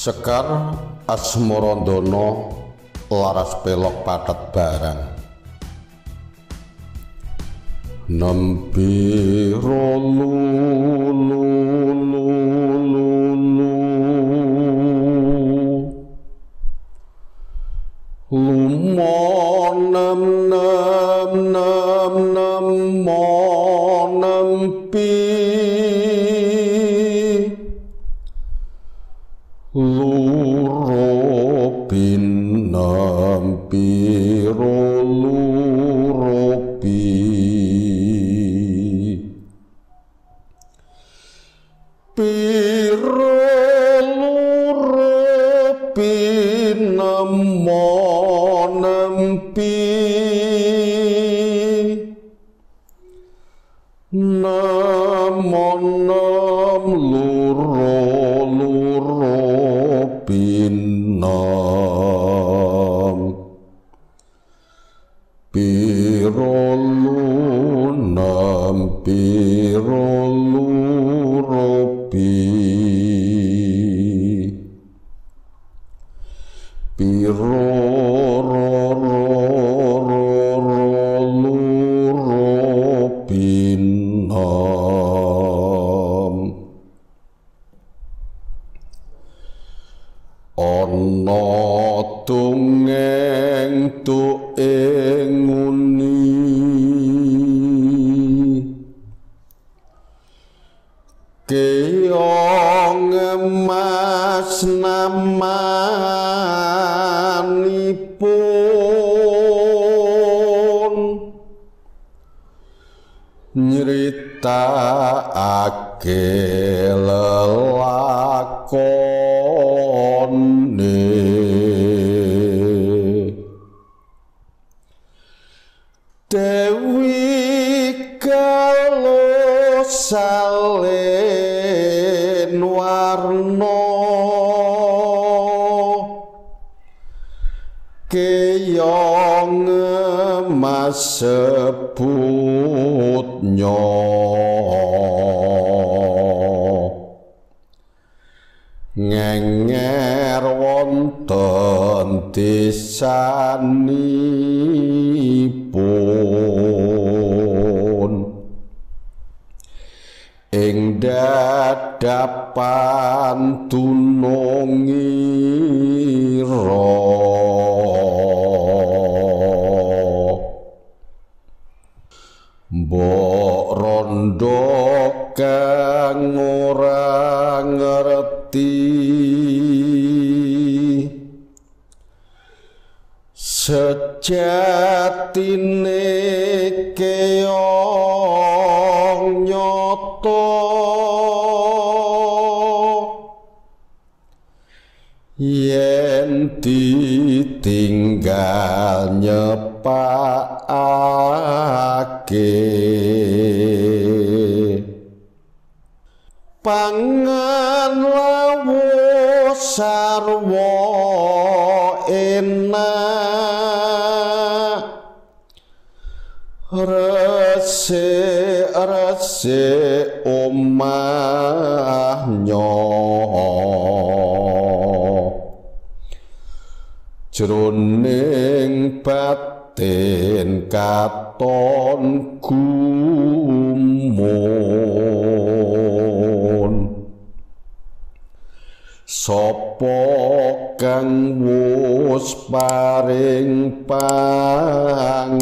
Sekar Asmarandana laras pelok pathet barang nembe keong emas namanipun nyritakake lelakone Dewi Salin warna keong emas sebutnya ngenger wonten desanipun ing dadapan tunungira mbok rondo kang ora ngerti sejatine keong nyoto yen ditinggal nyepakake pangan lawuh sarwa enak resik omahnya jroning batin katon gumun sapa kang wus paring pangan